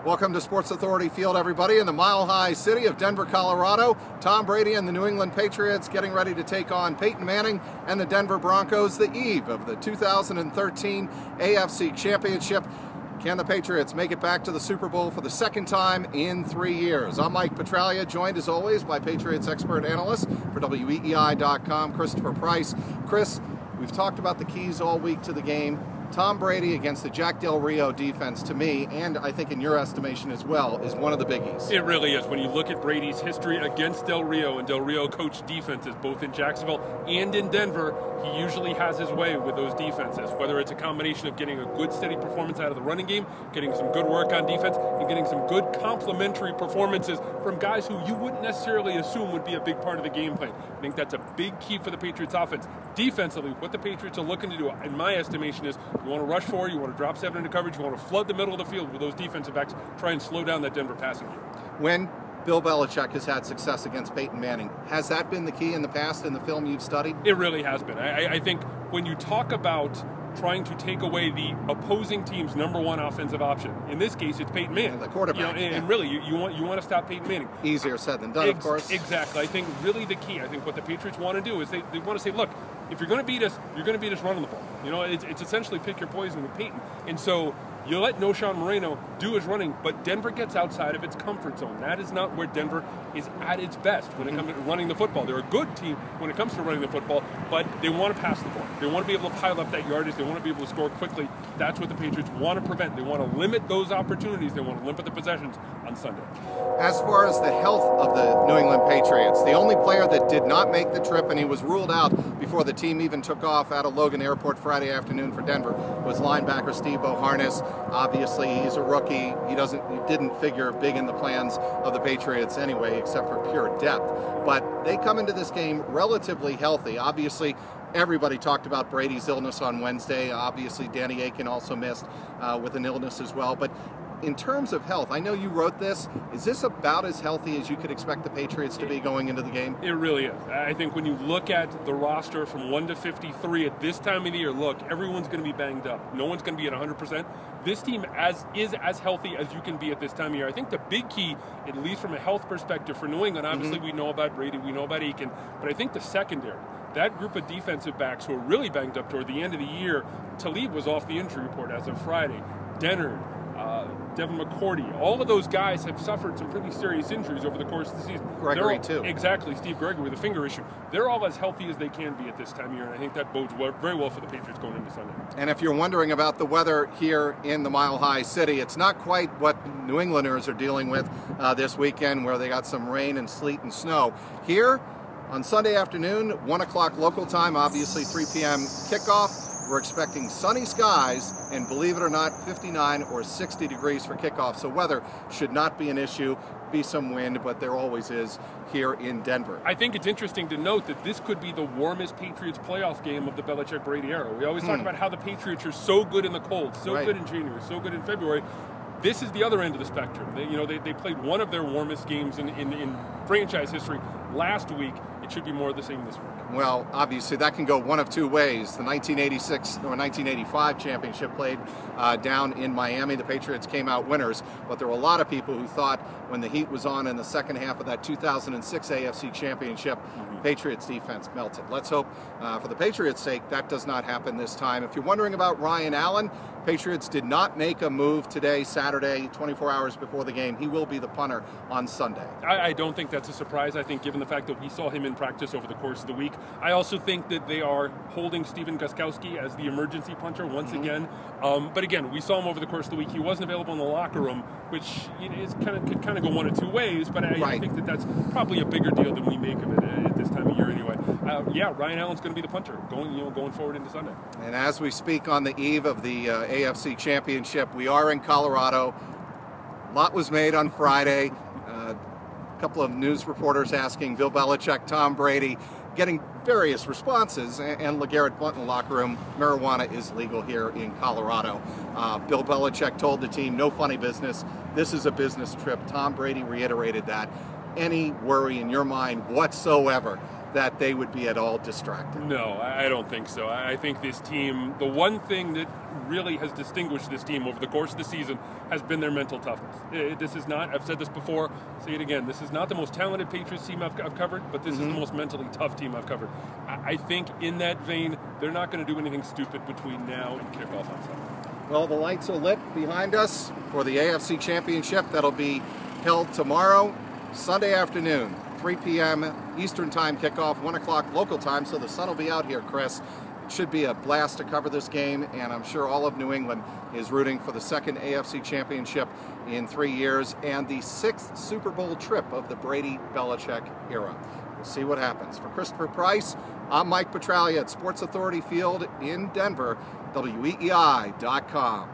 Welcome to Sports Authority Field, everybody, in the mile-high city of Denver, Colorado. Tom Brady and the New England Patriots getting ready to take on Peyton Manning and the Denver Broncos, the eve of the 2013 AFC Championship. Can the Patriots make it back to the Super Bowl for the second time in 3 years? I'm Mike Petraglia, joined as always by Patriots expert analyst for WEEI.com, Christopher Price. Chris, we've talked about the keys all week to the game. Tom Brady against the Jack Del Rio defense, to me, and I think in your estimation as well, is one of the biggies. It really is. When you look at Brady's history against Del Rio, and Del Rio coached defenses both in Jacksonville and in Denver, he usually has his way with those defenses, whether it's a combination of getting a good steady performance out of the running game, getting some good work on defense, and getting some good complementary performances from guys who you wouldn't necessarily assume would be a big part of the game plan. I think that's a big key for the Patriots offense. Defensively, what the Patriots are looking to do, in my estimation, is you want to rush forward, you want to drop seven into coverage, you want to flood the middle of the field with those defensive backs, try and slow down that Denver passing game. When Bill Belichick has had success against Peyton Manning, has that been the key in the past in the film you've studied? It really has been. I think when you talk about trying to take away the opposing team's number one offensive option, in this case it's Peyton Manning, the quarterback, and really you want to stop Peyton Manning. Easier said than done, of course. Exactly. I think really the key, I think what the Patriots want to do is they want to say, look, if you're going to beat us, you're going to beat us running the ball. You know, it's essentially pick your poison with Peyton. And so you let Noshan Moreno do his running, but Denver gets outside of its comfort zone. That is not where Denver is at its best when it comes to running the football. They're a good team when it comes to running the football, but they want to pass the ball. They want to be able to pile up that yardage. They want to be able to score quickly. That's what the Patriots want to prevent. They want to limit those opportunities. They want to limit the possessions on Sunday. As far as the health of the New England Patriots, the only player that did not make the trip, and he was ruled out before the team even took off out of Logan Airport Friday afternoon for Denver, was linebacker Steve Boharnis. Obviously, he's a rookie. He didn't figure big in the plans of the Patriots anyway, except for pure depth. But they come into this game relatively healthy. Obviously, everybody talked about Brady's illness on Wednesday. Obviously, Danny Aiken also missed with an illness as well. But in terms of health, I know you wrote this. Is this about as healthy as you could expect the Patriots to be going into the game? It really is. I think when you look at the roster from 1 to 53 at this time of the year, look, everyone's going to be banged up. No one's going to be at 100%. This team is as healthy as you can be at this time of year. I think the big key, at least from a health perspective for New England, obviously we know about Brady, we know about Aiken, but I think the secondary, that group of defensive backs who are really banged up toward the end of the year, Talib was off the injury report as of Friday, Dennard, Devin McCourty, all of those guys have suffered some pretty serious injuries over the course of the season. Gregory, too. Exactly, Steve Gregory with a finger issue. They're all as healthy as they can be at this time of year, and I think that bodes very well for the Patriots going into Sunday. And if you're wondering about the weather here in the Mile High City, it's not quite what New Englanders are dealing with this weekend, where they got some rain and sleet and snow. Here, on Sunday afternoon, 1 o'clock local time, obviously 3 p.m. kickoff. We're expecting sunny skies and, believe it or not, 59 or 60 degrees for kickoff. So weather should not be an issue. Be some wind, but there always is here in Denver. I think it's interesting to note that this could be the warmest Patriots playoff game of the Belichick-Brady era. We always talk about how the Patriots are so good in the cold, so good in January, so good in February. This is the other end of the spectrum. They played one of their warmest games in franchise history last week. It should be more of the same this week. Well, obviously that can go one of two ways. The 1986 or 1985 championship played down in Miami. The Patriots came out winners, but there were a lot of people who thought when the heat was on in the second half of that 2006 AFC championship, Patriots defense melted. Let's hope for the Patriots' sake that does not happen this time. If you're wondering about Ryan Allen, Patriots did not make a move today, Saturday, 24 hours before the game. He will be the punter on Sunday. I don't think that's a surprise. I think given the fact that we saw him in practice over the course of the week, I also think that they are holding Stephen Gostkowski as the emergency punter once again. But again, we saw him over the course of the week. He wasn't available in the locker room, which could kind of go one of two ways, but I think that's probably a bigger deal than we make of it at this time of year anyway. Yeah, Ryan Allen's going to be the punter going forward into Sunday. And as we speak on the eve of the AFC Championship, we are in Colorado. A lot was made on Friday. A couple of news reporters asking Bill Belichick, Tom Brady, getting various responses, and LeGarrette Blount in the locker room, marijuana is legal here in Colorado. Bill Belichick told the team, no funny business. This is a business trip. Tom Brady reiterated that. Any worry in your mind whatsoever that they would be at all distracted. No, I don't think so. I think this team, the one thing that really has distinguished this team over the course of the season has been their mental toughness. This is not, I've said this before, say it again, this is not the most talented Patriots team I've covered, but this is the most mentally tough team I've covered. I think in that vein, they're not going to do anything stupid between now and kickoff on Sunday. Well, the lights are lit behind us for the AFC Championship. That'll be held tomorrow, Sunday afternoon, 3 p.m. Eastern Time kickoff, 1 o'clock local time, so the sun will be out here, Chris. It should be a blast to cover this game, and I'm sure all of New England is rooting for the second AFC Championship in 3 years and the 6th Super Bowl trip of the Brady-Belichick era. We'll see what happens. For Christopher Price, I'm Mike Petraglia at Sports Authority Field in Denver, WEEI.com.